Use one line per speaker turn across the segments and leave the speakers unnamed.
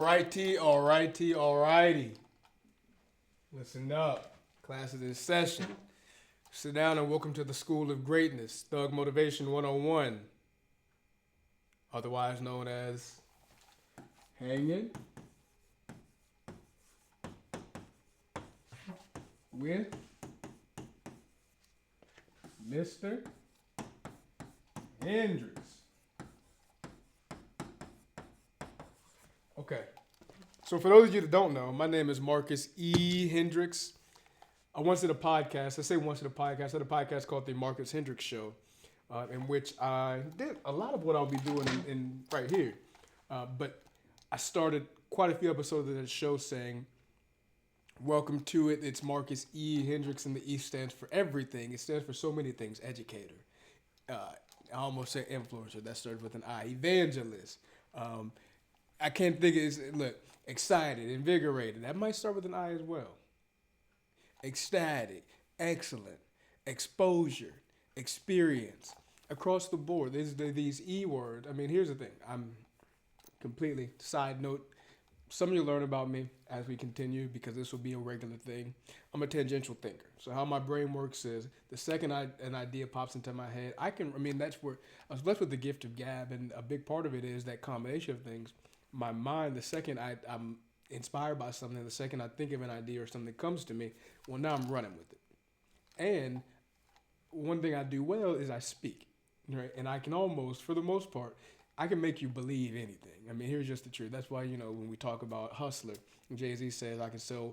Alrighty. Listen up. Class is in session. Sit down and welcome to the School of Greatness, Thug Motivation 101, otherwise known as Hanging with Mr. Hendricks. Okay, so for those of you that don't know, my name is Marcus E. Hendricks. I once did a podcast. I say once did a podcast. I did a podcast called The Marcus Hendricks Show, in which I did a lot of what I'll be doing in right here. But I started quite a few episodes of that show saying, "Welcome to it. It's Marcus E. Hendricks, and the E stands for everything. It stands for so many things. Educator. I almost said influencer. That starts with an I. Evangelist. Um, I can't think of it. Look, excited, invigorated. That might start with an I as well. Ecstatic, excellent, exposure, experience, across the board. These E words. I mean, here's the thing. I'm completely side note. Some of you learn about me as we continue because this will be a regular thing. I'm a tangential thinker. So how my brain works is the second an idea pops into my head, I mean, that's where I was blessed with the gift of gab, and a big part of it is that combination of things. My mind, the second I'm inspired by something, the second I think of an idea or something comes to me, well, now I'm running with it. And one thing I do well is I speak, right? And I can almost, for the most part, I can make you believe anything. I mean, here's just the truth. That's why, when we talk about hustler, Jay-Z says I can sell,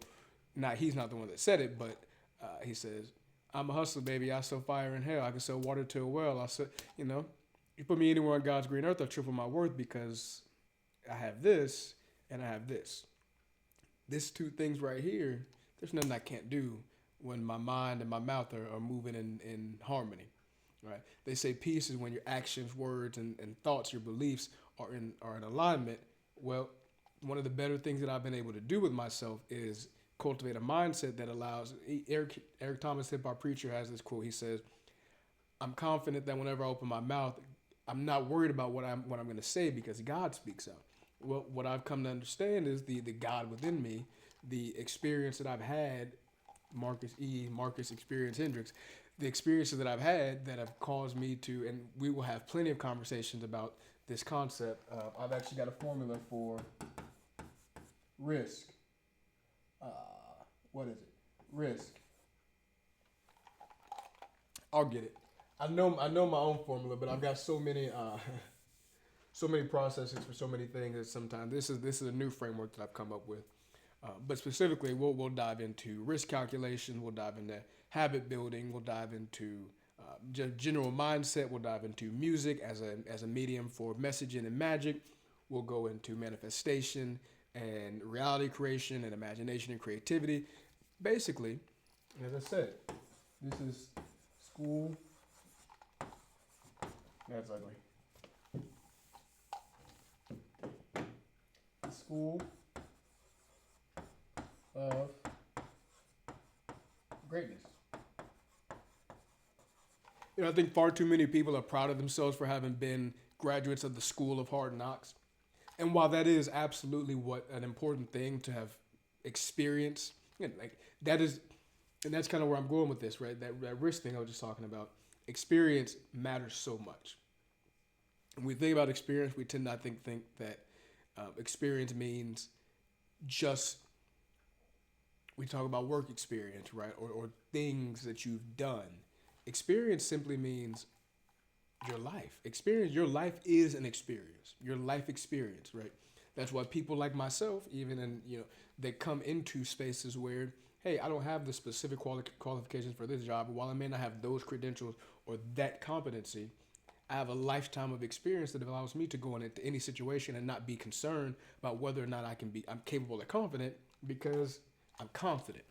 not he's not the one that said it, but he says, I'm a hustler, baby. I sell fire in hell. I can sell water to a well. I sell, you put me anywhere on God's green earth, I'll triple my worth because I have this and I have this. These two things right here, there's nothing I can't do when my mind and my mouth are moving in harmony, right? They say peace is when your actions, words, and thoughts, your beliefs are in alignment. Well, one of the better things that I've been able to do with myself is cultivate a mindset that allows. Eric Thomas, hip hop preacher, has this quote. He says, "I'm confident that whenever I open my mouth, I'm not worried about what I'm going to say because God speaks out." Well, what I've come to understand is the God within me, the experience that I've had, Marcus Experience Hendricks, the experiences that I've had that have caused me to, and we will have plenty of conversations about this concept. I've actually got a formula for risk. Uh, what is it? Risk. I'll get it. I know my own formula, but I've got so many so many processes for so many things that sometimes this is a new framework that I've come up with. But specifically, we'll dive into risk calculation. We'll dive into habit building. We'll dive into general mindset. We'll dive into music as a medium for messaging and magic. We'll go into manifestation and reality creation and imagination and creativity. Basically, as I said, this is school. That's ugly. School of greatness. I think far too many people are proud of themselves for having been graduates of the School of Hard Knocks. And while that is absolutely what an important thing to have experienced, like that is, and that's kind of where I'm going with this, right? That risk thing I was just talking about. Experience matters so much. When we think about experience, we tend not think that experience means just we talk about work experience, right? Or things that you've done. Experience simply means your life. Experience, your life is an experience. Your life experience, right? That's why people like myself, even they come into spaces where, hey, I don't have the specific qualifications for this job. While I may not have those credentials or that competency, I have a lifetime of experience that allows me to go into any situation and not be concerned about whether or not I'm capable or confident because I'm confident.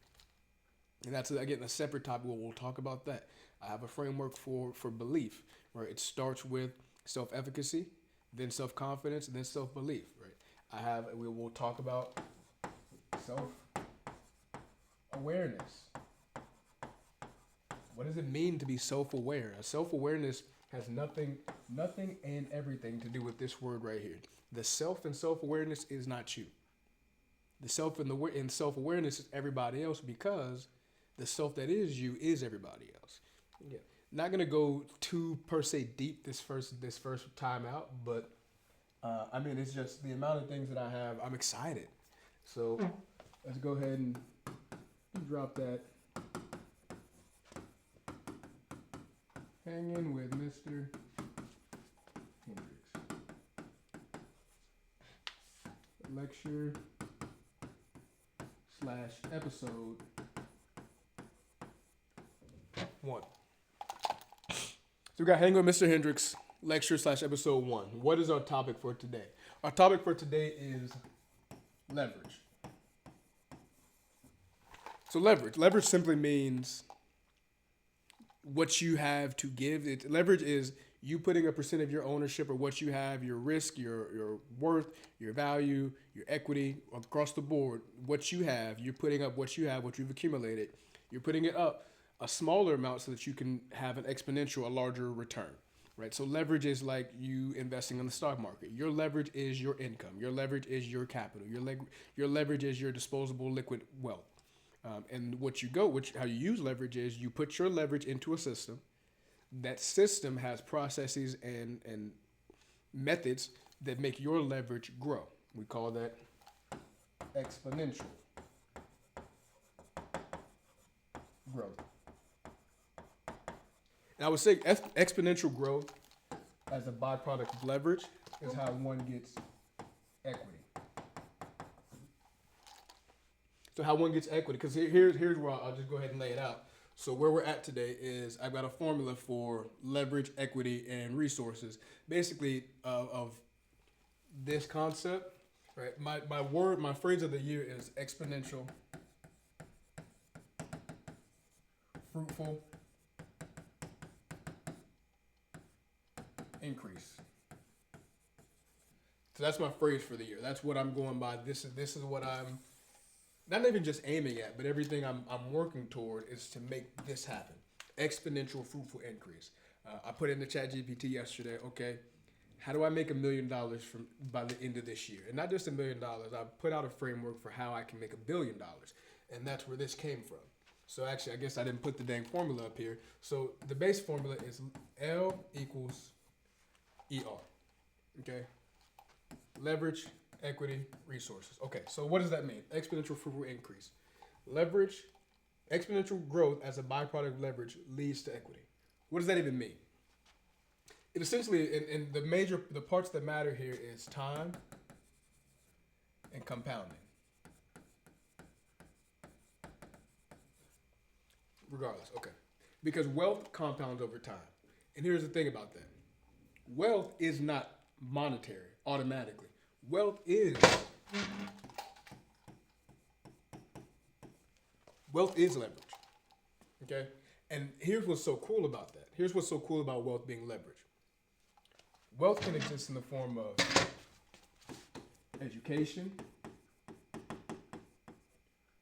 And that's, again, a separate topic where we'll talk about that. I have a framework for belief, where it starts with self-efficacy, then self-confidence, and then self-belief, right? We'll talk about self-awareness. What does it mean to be self-aware? Self-awareness has nothing and everything to do with this word right here. The self and self-awareness is not you. The self in self awareness is everybody else because the self that is you is everybody else. Yeah. Not gonna go too per se deep this first time out, but I mean it's just the amount of things that I have. I'm excited. So let's go ahead and drop that. Hanging with Mr. Hendricks. Lecture / episode 1. So we got Hanging with Mr. Hendricks, lecture / episode 1. What is our topic for today? Our topic for today is leverage. So leverage simply means what you have to give. Leverage is you putting a percent of your ownership or what you have, your risk, your worth, your value, your equity across the board. What you have, you're putting up what you have, what you've accumulated. You're putting it up a smaller amount so that you can have an exponential, a larger return, right? So leverage is like you investing in the stock market. Your leverage is your income. Your leverage is your capital. Your leverage is your disposable liquid wealth. And how you use leverage is you put your leverage into a system. That system has processes and methods that make your leverage grow. We call that exponential growth. And I would say exponential growth as a byproduct of leverage is how one gets equity. So how one gets equity, because here's where I'll just go ahead and lay it out. So where we're at today is I've got a formula for leverage, equity, and resources. Basically, of this concept, right? My phrase of the year is exponential, fruitful increase. So that's my phrase for the year. That's what I'm going by. This is what I'm not even just aiming at, but everything I'm working toward is to make this happen. Exponential, fruitful increase. I put in the chat GPT yesterday, okay, how do I make $1 million by the end of this year? And not just $1 million, I put out a framework for how I can make $1 billion. And that's where this came from. So actually, I guess I didn't put the dang formula up here. So the base formula is L equals ER, okay? Leverage, equity, resources. Okay, so what does that mean? Exponential fruitful increase. Leverage, exponential growth as a byproduct of leverage leads to equity. What does that even mean? It essentially, in the parts that matter here is time and compounding. Regardless, okay. Because wealth compounds over time. And here's the thing about that. Wealth is not monetary automatically. Wealth is leverage, okay? And here's what's so cool about that. Here's what's so cool about wealth being leverage. Wealth can exist in the form of education,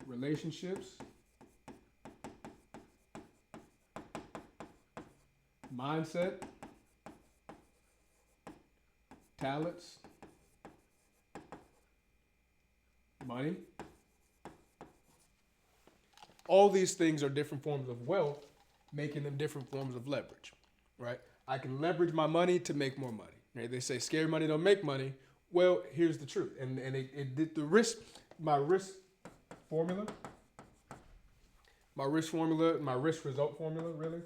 relationships, mindset, talents, money. All these things are different forms of wealth, making them different forms of leverage, right? I can leverage my money to make more money. Right? They say scary money don't make money. Well, here's the truth. And it did my risk result formula, really.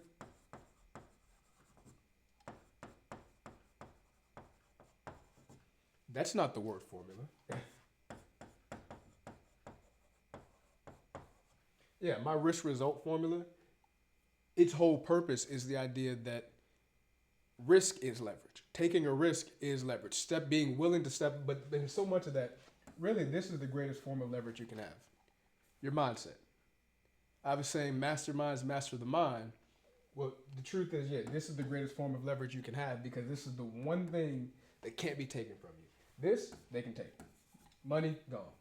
That's not the word formula. Yeah, my risk result formula, its whole purpose is the idea that risk is leverage. Taking a risk is leverage. Being willing to step, but there's so much of that. Really, this is the greatest form of leverage you can have. Your mindset. I was saying masterminds master the mind. Well, the truth is, yeah, this is the greatest form of leverage you can have because this is the one thing that can't be taken from you. This, they can take. Money, gone.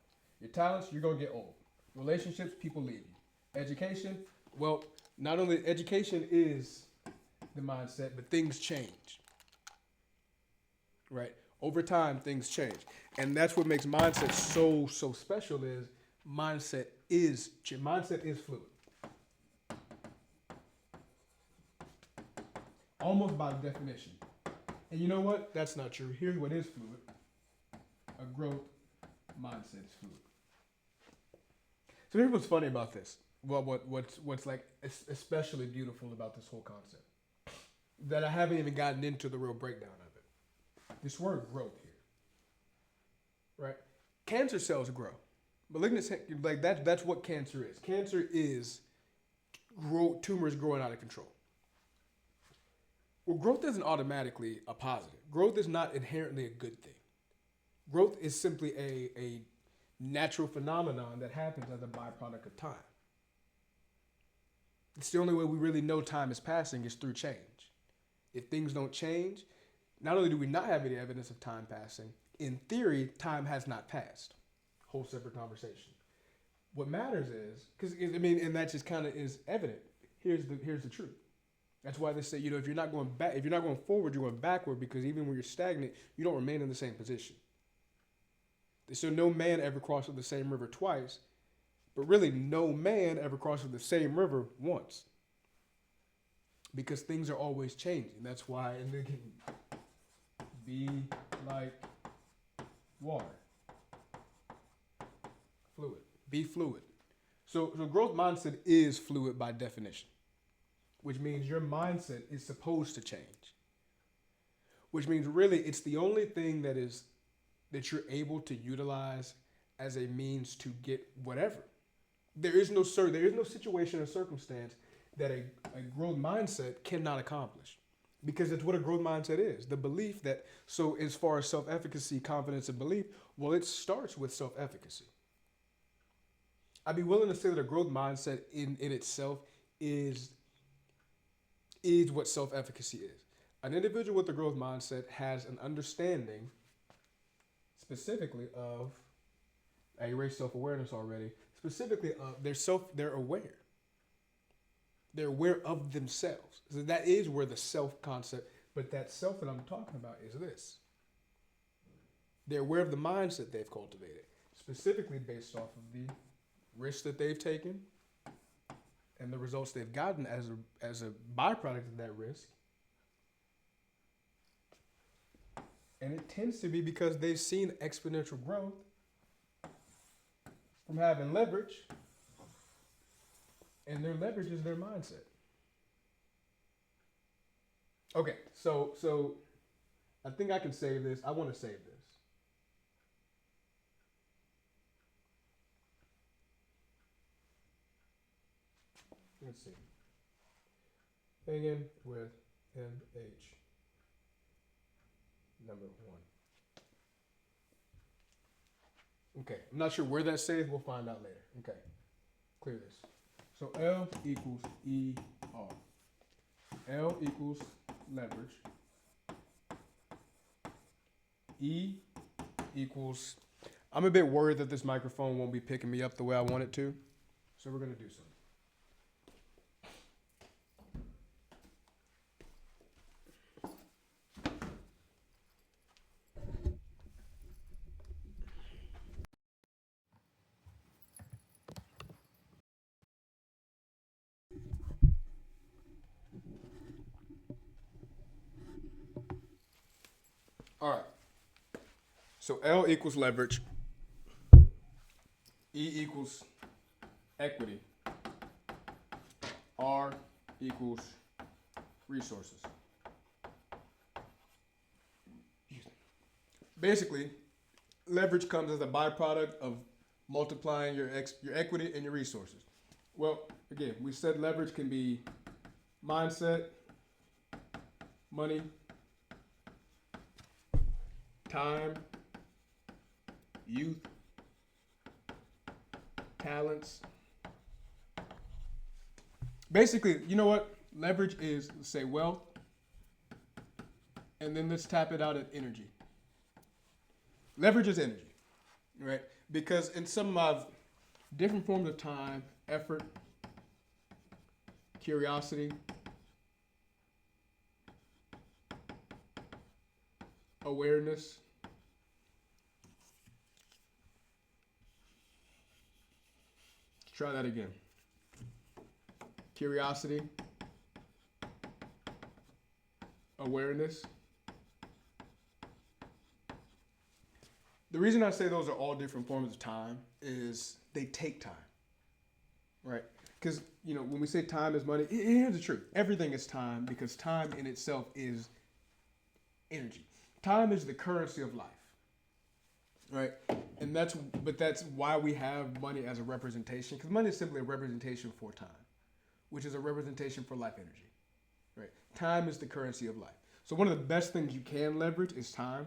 Your talents, you're going to get old. Relationships, people leave you. Education, well, not only education is the mindset, but things change, right? Over time, things change. And that's what makes mindset so special is mindset is fluid. Almost by definition. And you know what? That's not true. Here's what is fluid. A growth mindset is fluid. So here's what's funny about this. Well, what's like especially beautiful about this whole concept that I haven't even gotten into the real breakdown of it. This word growth here, right? Cancer cells grow. Malignant, like that's what cancer is. Cancer is tumors growing out of control. Well, growth isn't automatically a positive. Growth is not inherently a good thing. Growth is simply a natural phenomenon that happens as a byproduct of time. It's the only way we really know time is passing is through change. If things don't change, not only do we not have any evidence of time passing, in theory, time has not passed. Whole separate conversation. What matters is, and that just kind of is evident. Here's the truth. That's why they say, if you're not going back, if you're not going forward, you're going backward, because even when you're stagnant, you don't remain in the same position. So no man ever crosses the same river twice, but really no man ever crosses the same river once. Because things are always changing. That's why, and they can be like water. Fluid. Be fluid. So growth mindset is fluid by definition, which means your mindset is supposed to change. Which means really it's the only thing that you're able to utilize as a means to get whatever. There is no situation or circumstance that a growth mindset cannot accomplish, because it's what a growth mindset is. The belief that, so as far as self-efficacy, confidence, and belief, well, it starts with self-efficacy. I'd be willing to say that a growth mindset in itself is what self-efficacy is. An individual with a growth mindset has an understanding specifically of, I erased self-awareness already, specifically of they're aware. They're aware of themselves. So that is where the self concept, but that self that I'm talking about is this. They're aware of the mindset they've cultivated, specifically based off of the risks that they've taken and the results they've gotten as a byproduct of that risk. And it tends to be because they've seen exponential growth from having leverage, and their leverage is their mindset. Okay, so I think I can save this. I want to save this. Let's see. Hanging with MH. Number 1. Okay, I'm not sure where that's saved. We'll find out later. Okay, clear this. So L equals ER. L equals leverage. E equals, I'm a bit worried that this microphone won't be picking me up the way I want it to. So we're going to do something. All right. So L equals leverage. E equals equity. R equals resources. Basically, leverage comes as a byproduct of multiplying your equity and your resources. Well, again, we said leverage can be mindset, money, time, youth, talents. Basically, you know what? Leverage is, let's say, wealth, and then let's tap it out at energy. Leverage is energy, right? Because in some of different forms of time, effort, curiosity, awareness, Try that again. Curiosity, awareness. The reason I say those are all different forms of time is they take time, right? Because, when we say time is money, here's the truth. Everything is time because time in itself is energy. Time is the currency of life, right? And that's why we have money as a representation, because money is simply a representation for time, which is a representation for life energy, right? Time is the currency of life. So one of the best things you can leverage is time.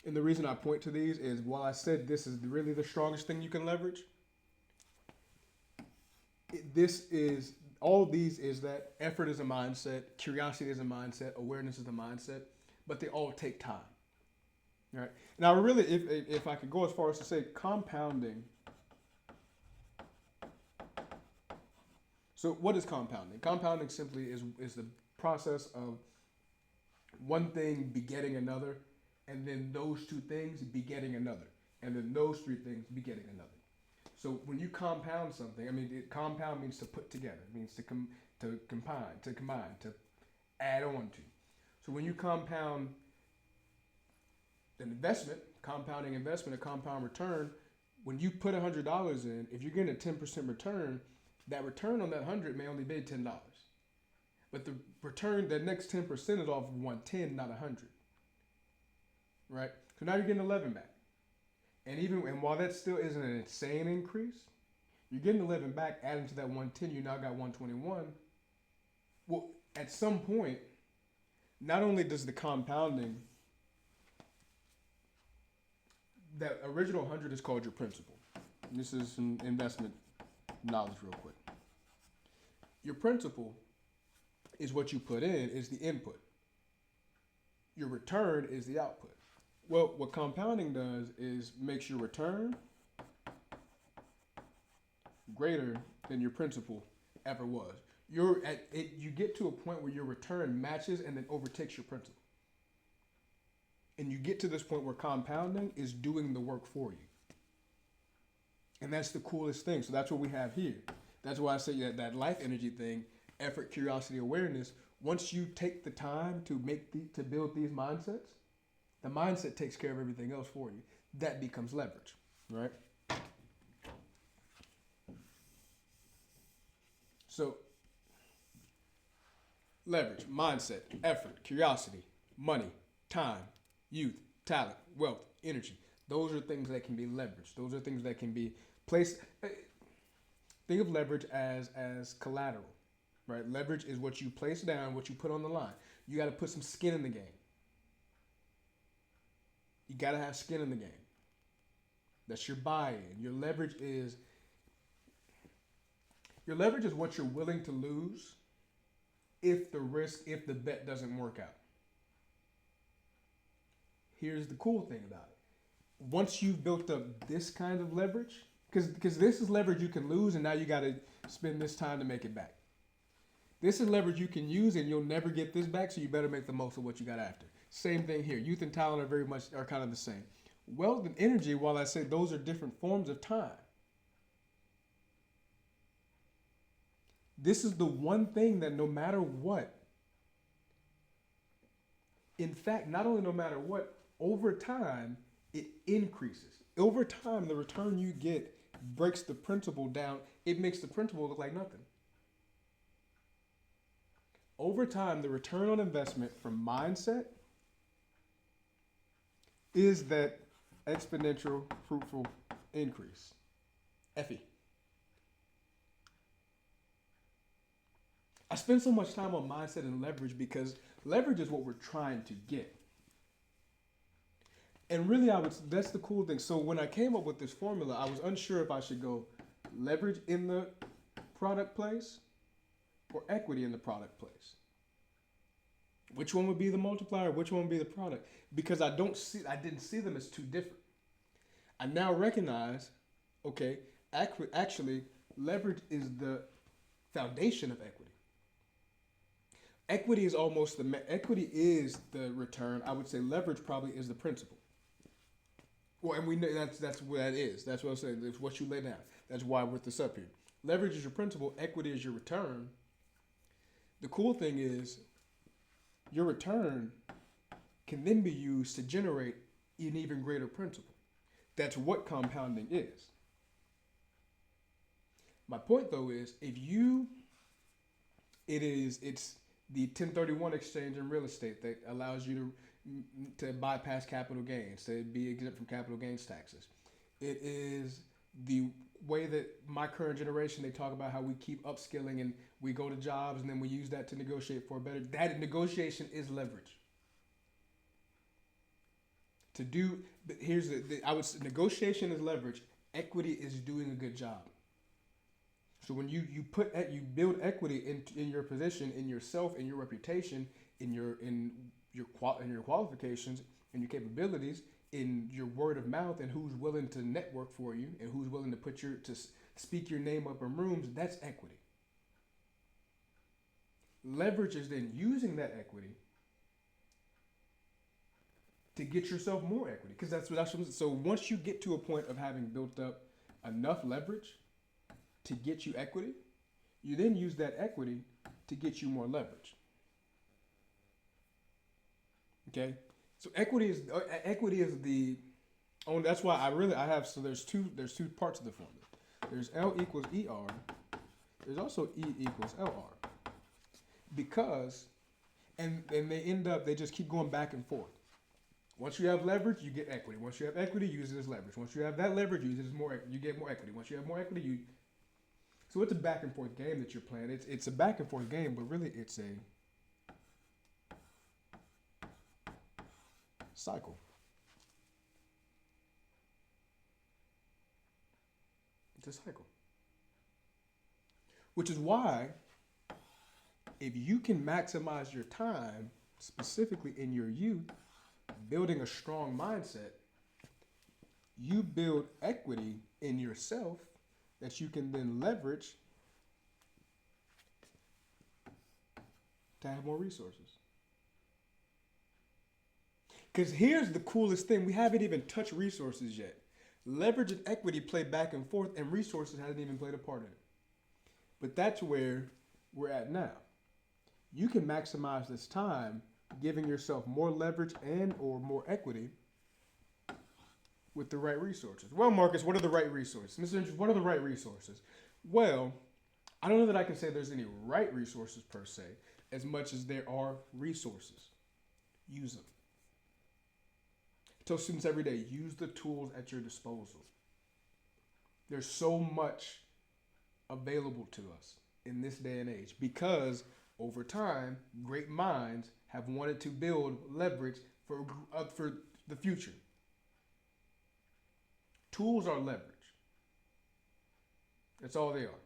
And the reason I point to these is, while I said this is really the strongest thing you can leverage, all these is that effort is a mindset, curiosity is a mindset, awareness is a mindset, but they all take time. Right? Now, really, if I could go as far as to say compounding. So what is compounding? Compounding simply is the process of one thing begetting another, and then those two things begetting another, and then those three things begetting another. So when you compound something, compound means to put together. It means to combine, to add on to. So when you compound an investment, compounding investment, a compound return, when you put $100 in, if you're getting a 10% return, that return on that 100 may only be $10. But the return, that next 10% is off of 110, not 100. Right? So now you're getting 11 back. And while that still isn't an insane increase, you're getting 11 back, adding to that 110, you now got 121. Well, at some point, not only does the compounding, that original 100 is called your principal. This is some investment knowledge real quick. Your principal is what you put in, is the input. Your return is the output. Well, what compounding does is makes your return greater than your principal ever was. You get to a point where your return matches and then overtakes your principal. And you get to this point where compounding is doing the work for you. And that's the coolest thing. So that's what we have here. That's why I say that life energy thing, effort, curiosity, awareness, once you take the time to build these mindsets, the mindset takes care of everything else for you. That becomes leverage, right? So, leverage, mindset, effort, curiosity, money, time, youth, talent, wealth, energy. Those are things that can be leveraged. Those are things that can be placed. Think of leverage as collateral, right? Leverage is what you place down, what you put on the line. You got to put some skin in the game. You got to have skin in the game. That's your buy-in. Your leverage is what you're willing to lose if the bet doesn't work out. Here's the cool thing about it. Once you've built up this kind of leverage, because this is leverage you can lose, and now you got to spend this time to make it back. This is leverage you can use, and you'll never get this back, so you better make the most of what you got after. Same thing here. Youth and talent are kind of the same. Wealth and energy, while I say those are different forms of time, this is the one thing that no matter what, in fact, not only no matter what, over time, it increases. Over time, the return you get breaks the principal down. It makes the principal look like nothing. Over time, the return on investment from mindset is that exponential fruitful increase. Effie. I spend so much time on mindset and leverage because leverage is what we're trying to get. And really, that's the cool thing. So when I came up with this formula, I was unsure if I should go leverage in the product place or equity in the product place. Which one would be the multiplier? Which one would be the product? Because I didn't see them as two different. I now recognize, okay, actually, leverage is the foundation of equity. Equity is the return. I would say leverage probably is the principal. Well, and we know that's what that is. That's what I'm saying. It's what you lay down. That's why with this up here. Leverage is your principal. Equity is your return. The cool thing is your return can then be used to generate an even greater principal. That's what compounding is. My point though is if you it's the 1031 exchange in real estate that allows you to bypass capital gains, to be exempt from capital gains taxes. It is the way that my current generation, they talk about how we keep upskilling and we go to jobs and then we use that to negotiate for a better. That negotiation is leverage. To do, but here's I would say negotiation is leverage. Equity is doing a good job. So when you build equity in your position, in yourself, in your reputation, in your qualifications, in your capabilities, in your word of mouth, and who's willing to network for you, and who's willing to speak your name up in rooms, that's equity. Leverage is then using that equity to get yourself more equity, because that's so once you get to a point of having built up enough leverage to get you equity, you then use that equity to get you more leverage. Okay, so equity is the oh, that's why I have so there's two parts of the formula. There's L equals ER. There's also E equals LR because and they just keep going back and forth. Once you have leverage, you get equity. Once you have equity, you use it as leverage. Once you have that leverage, you use it as you get more equity. Once you have more equity, so it's a back and forth game that you're playing. It's a back and forth game, but really it's a cycle. It's a cycle. Which is why if you can maximize your time, specifically in your youth, building a strong mindset, you build equity in yourself that you can then leverage to have more resources. Because here's the coolest thing, we haven't even touched resources yet. Leverage and equity play back and forth, and resources hasn't even played a part in it. But that's where we're at now. You can maximize this time, giving yourself more leverage and or more equity with the right resources. Well, Marcus, what are the right resources? Mr. Andrews, what are the right resources? Well, I don't know that I can say there's any right resources per se, as much as there are resources. Use them. I tell students every day, use the tools at your disposal. There's so much available to us in this day and age because over time, great minds have wanted to build leverage for the future. Tools are leverage. That's all they are,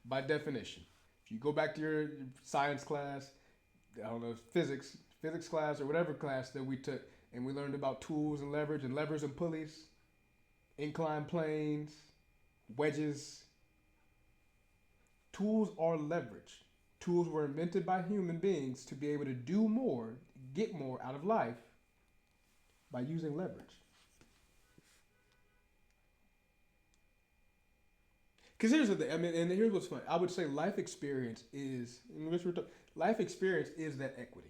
by definition. If you go back to your science class, I don't know, physics class or whatever class that we took, and we learned about tools and levers and pulleys, inclined planes, wedges. Tools are leverage. Tools were invented by human beings to be able to do more, get more out of life by using leverage. Because here's the thing, I mean, and here's what's funny. I would say life experience is that equity.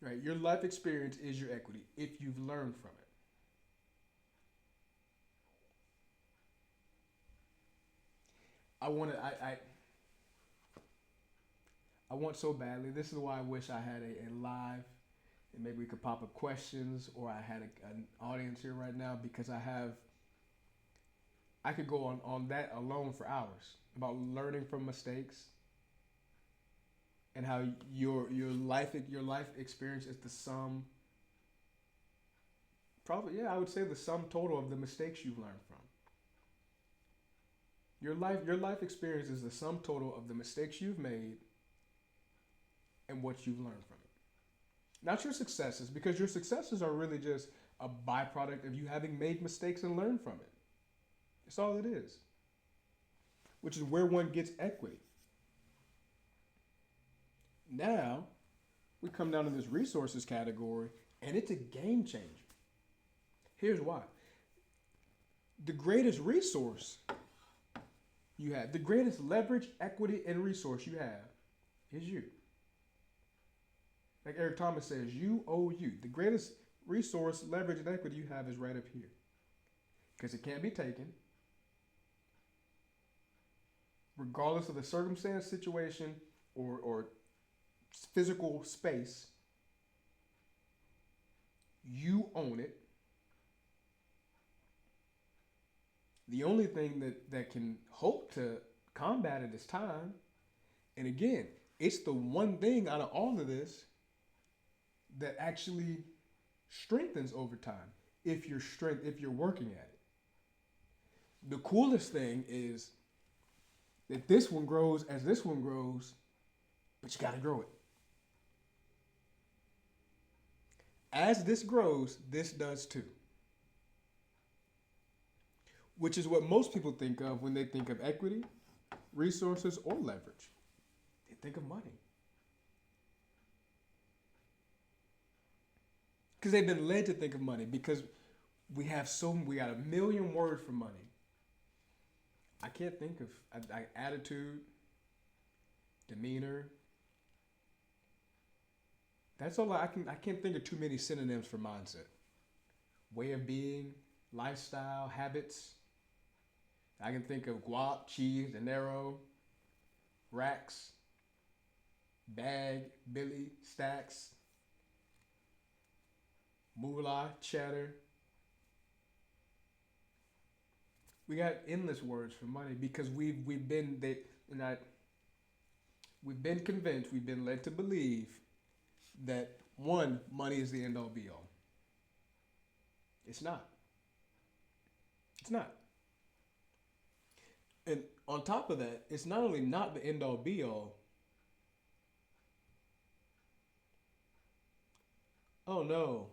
Right? Your life experience is your equity if you've learned from it. I want so badly. This is why I wish I had a live, and maybe we could pop up questions, or I had an audience here right now because I could go on that alone for hours about learning from mistakes and how your life experience is the sum. Probably, yeah, I would say the sum total of the mistakes you've learned from. Your life experience is the sum total of the mistakes you've made and what you've learned from it. Not your successes, because your successes are really just a byproduct of you having made mistakes and learned from it. That's all it is. Which is where one gets equity. Now, we come down to this resources category, And it's a game changer. Here's why. The greatest resource you have, the greatest leverage, equity, and resource you have is you. Like Eric Thomas says, you owe you. The greatest resource, leverage, and equity you have is right up here. Because it can't be taken. Regardless of the circumstance, situation, or physical space, you own it. The only thing that can hope to combat it is time. And again, it's the one thing out of all of this that actually strengthens over time if you're working at it. The coolest thing is that this one grows as this one grows, but you got to grow it. As this grows, this does too. Which is what most people think of when they think of equity, resources, or leverage. They think of money. Because they've been led to think of money because we got a million words for money. I can't think of attitude, demeanor. That's all I can't think of too many synonyms for mindset. Way of being, lifestyle, habits. I can think of guap, cheese, dinero, racks, bag, Billy, stacks, moolah, cheddar. We got endless words for money because we've been convinced, we've been led to believe that one, money is the end all be all. It's not. It's not. And on top of that, it's not only not the end all be all. Oh no.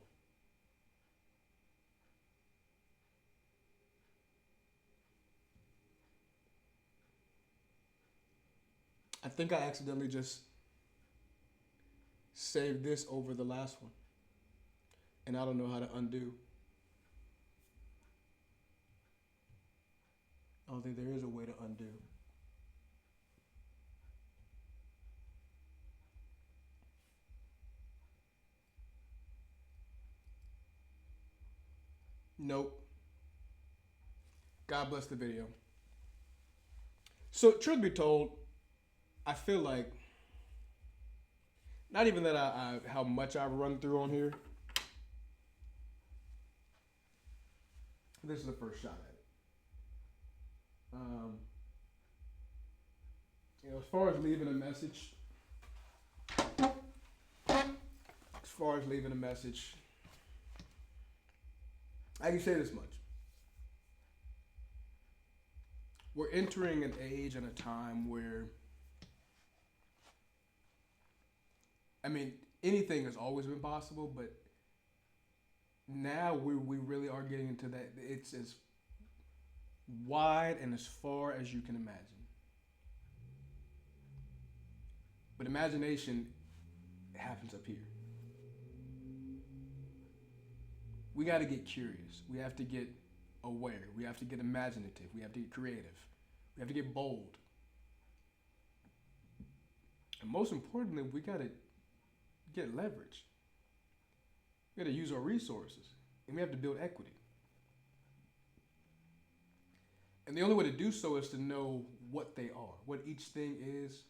I think I accidentally just saved this over the last one. And I don't know how to undo. I don't think there is a way to undo. Nope. God bless the video. So, truth be told, I feel like, not even that how much I've run through on here. This is the first shot at it. As far as leaving a message, I can say this much. We're entering an age and a time where, anything has always been possible, but now we really are getting into that. It's as wide and as far as you can imagine. But imagination happens up here. We got to get curious. We have to get aware. We have to get imaginative. We have to get creative. We have to get bold. And most importantly, we got to get leverage. We got to use our resources. And we have to build equity. And the only way to do so is to know what they are, what each thing is,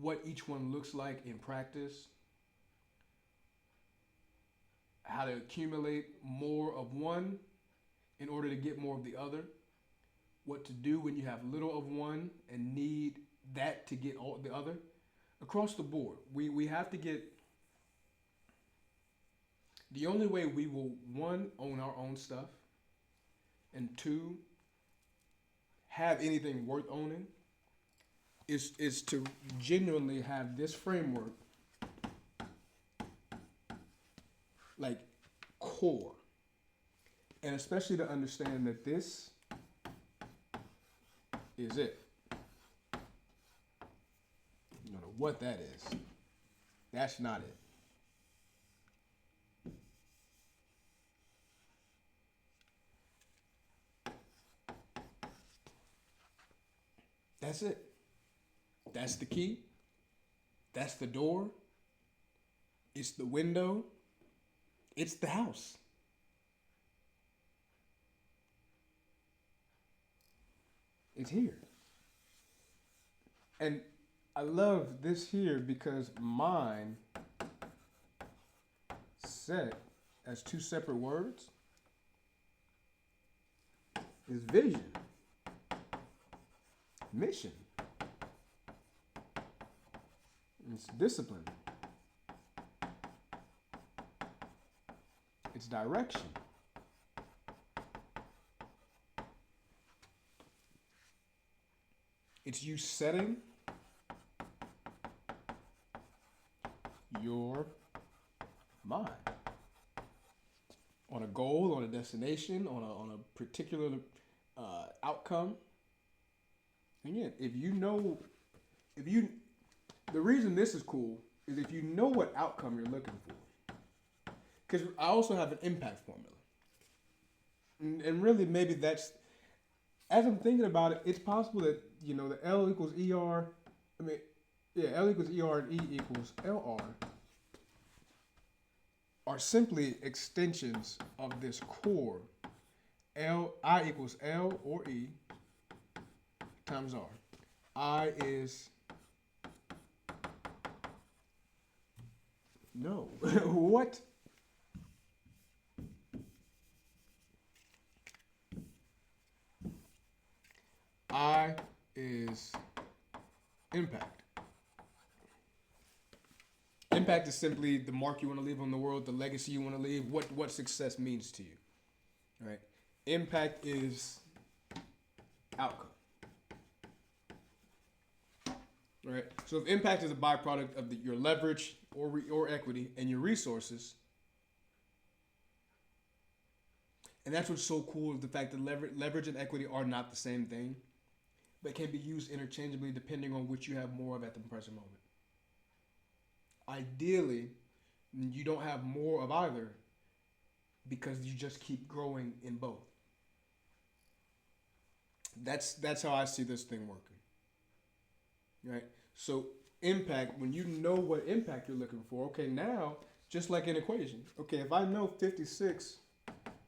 what each one looks like in practice, how to accumulate more of one in order to get more of the other, what to do when you have little of one and need that to get all the other. Across the board, we have to get, the only way we will, one, own our own stuff, and two, have anything worth owning, is to genuinely have this framework like core. And especially to understand that this is it. No matter what that is, that's not it. That's it. That's the key. That's the door. It's the window. It's the house. It's here. And I love this here because mine set as two separate words is vision, mission, it's discipline, it's direction. It's you setting your mind on a goal, on a destination, on a particular outcome. Again, the reason this is cool is if you know what outcome you're looking for. Because I also have an impact formula. And really, maybe that's, as I'm thinking about it, it's possible that, the L equals ER, L equals ER and E equals LR are simply extensions of this core. I equals L or E times R. I is, no, what? I is impact. Impact is simply the mark you want to leave on the world, the legacy you want to leave, what success means to you. Right? Impact is outcome. Right? So if impact is a byproduct of your leverage or equity and your resources, and that's what's so cool is the fact that leverage and equity are not the same thing, but can be used interchangeably depending on which you have more of at the present moment. Ideally, you don't have more of either because you just keep growing in both. That's how I see this thing working. Right? So impact, when you know what impact you're looking for, okay, now, just like an equation, okay, if I know 56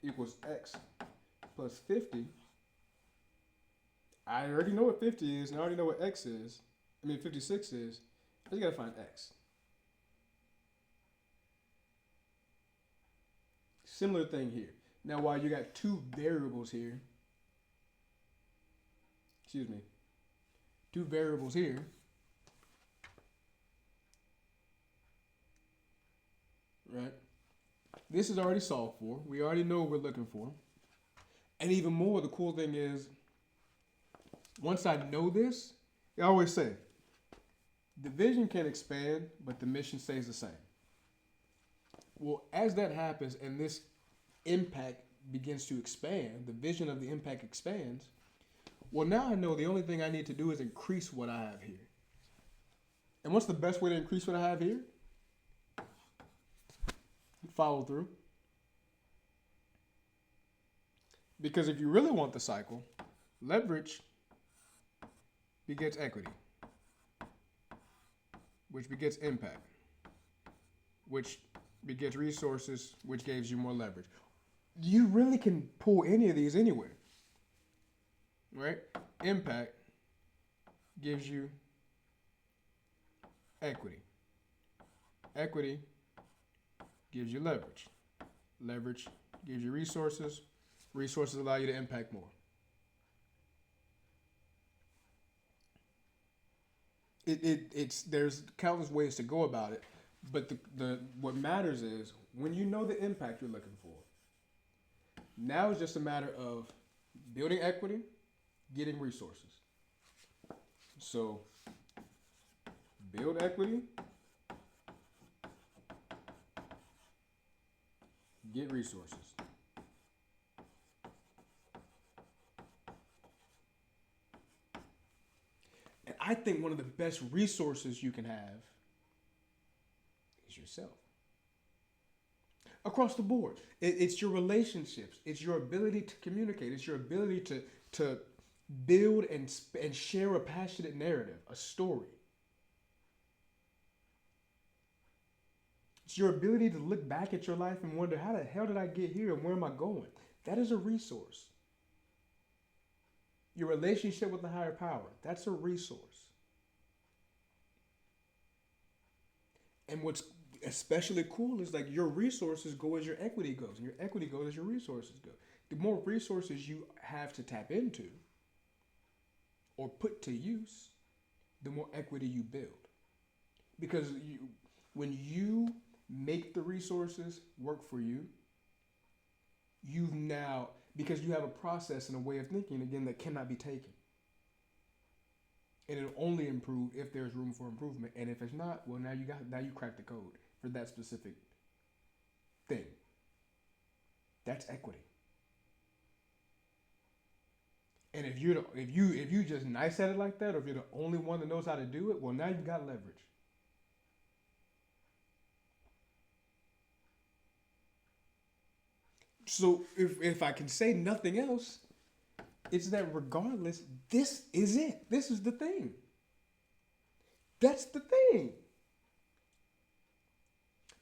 equals X plus 50, I already know what 50 is, and I already know what X is. 56 is. I just gotta find X. Similar thing here. Now, while you got two variables here, right? This is already solved for. We already know what we're looking for. And even more, the cool thing is, once I know this, I always say, the vision can expand, but the mission stays the same. Well, as that happens and this impact begins to expand, the vision of the impact expands, well, now I know the only thing I need to do is increase what I have here. And what's the best way to increase what I have here? Follow through. Because if you really want the cycle, leverage begets equity, which begets impact, which begets resources, which gives you more leverage. You really can pull any of these anywhere, right? Impact gives you equity. Equity gives you leverage. Leverage gives you resources. Resources allow you to impact more. There's countless ways to go about it, but what matters is when you know the impact you're looking for. Now it's just a matter of building equity, getting resources. So build equity, get resources. And I think one of the best resources you can have is yourself. Across the board. It's your relationships. It's your ability to communicate. It's your ability to build and share a passionate narrative, a story. It's your ability to look back at your life and wonder, how the hell did I get here and where am I going? That is a resource. Your relationship with the higher power, that's a resource. And what's especially cool is like your resources go as your equity goes, and your equity goes as your resources go. The more resources you have to tap into or put to use, the more equity you build. Because when you make the resources work for you, you've now, because you have a process and a way of thinking again that cannot be taken. And it'll only improve if there's room for improvement. And if it's not, well, now you crack the code for that specific thing. That's equity. And if you just nice at it like that, or if you're the only one that knows how to do it, well, now you've got leverage. So if I can say nothing else, it's that regardless, this is it. This is the thing. That's the thing.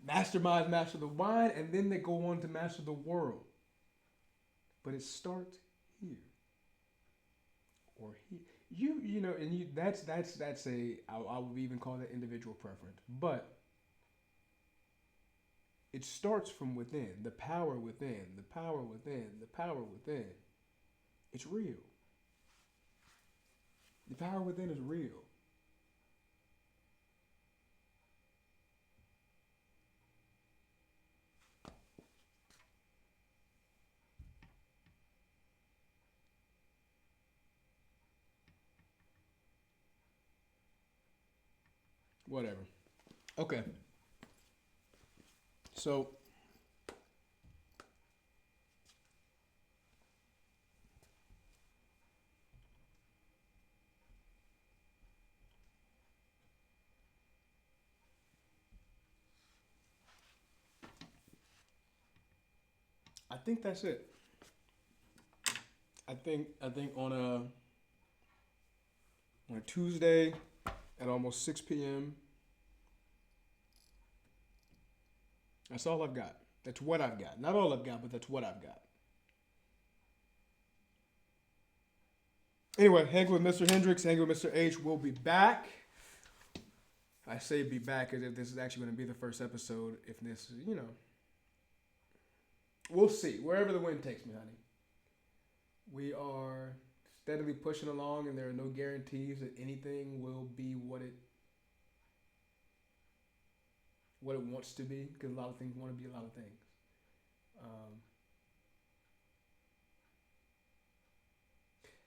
Masterminds master the wine, and then they go on to master the world. But it starts here or here. You know, and that's I would even call that individual preference, but it starts from within. The power within. The power within. The power within. It's real. The power within is real. Whatever. Okay. So I think that's it. I think on a Tuesday at almost 6 p.m. That's all I've got. That's what I've got. Not all I've got, but that's what I've got. Anyway, hang with Mr. Hendricks, hang with Mr. H. We'll be back. I say be back as if this is actually going to be the first episode. If this, we'll see. Wherever the wind takes me, honey. We are steadily pushing along, and there are no guarantees that anything will be what it wants to be, because a lot of things want to be a lot of things.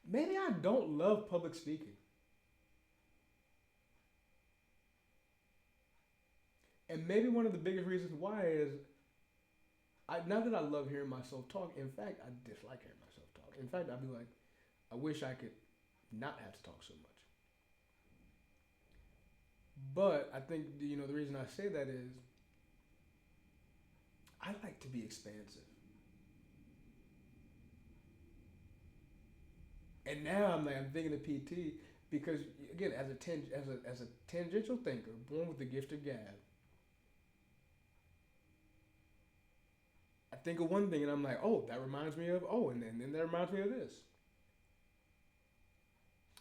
Maybe I don't love public speaking. And maybe one of the biggest reasons why is, not that I love hearing myself talk. In fact, I dislike hearing myself talk. In fact, I'd be like, I wish I could not have to talk so much. But I think, the reason I say that is I like to be expansive. And now I'm thinking of PT because, again, as a tangential thinker, born with the gift of gab, I think of one thing and I'm like, oh, that reminds me of, and then that reminds me of this.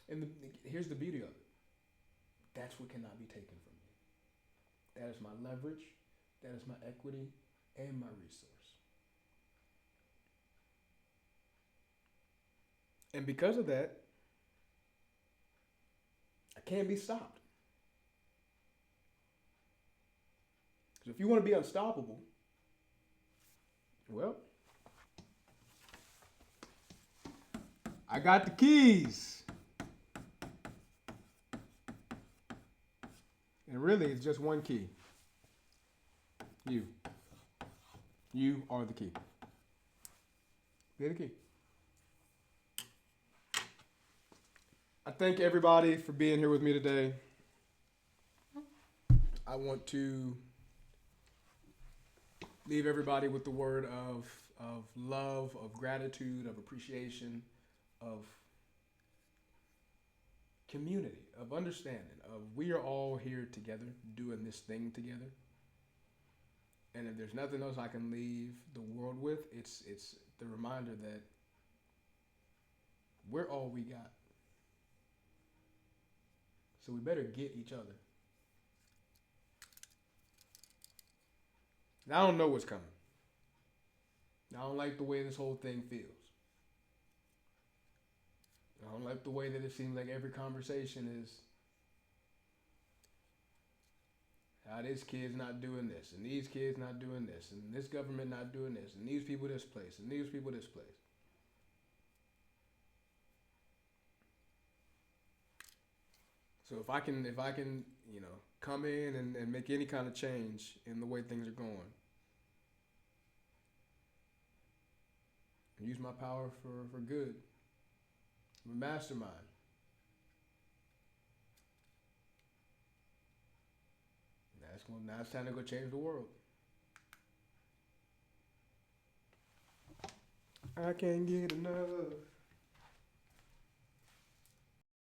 And here's the beauty of it. That's what cannot be taken from me. That is my leverage, that is my equity, and my resource. And because of that, I can't be stopped. Because if you want to be unstoppable, well, I got the keys. And really, it's just one key. You. You are the key. Be the key. I thank everybody for being here with me today. I want to leave everybody with the word of love, of gratitude, of appreciation, of community, of understanding, of we are all here together doing this thing together. And if there's nothing else I can leave the world with, it's the reminder that we're all we got. So we better get each other. And I don't know what's coming. I don't like the way this whole thing feels. I don't like the way that it seems like every conversation is how this kid's not doing this, and these kids not doing this, and this government not doing this, and these people this place, and these people this place. So if I can, come in and make any kind of change in the way things are going, and use my power for good. I'm a mastermind. Now it's time to go change the world. I can't get enough.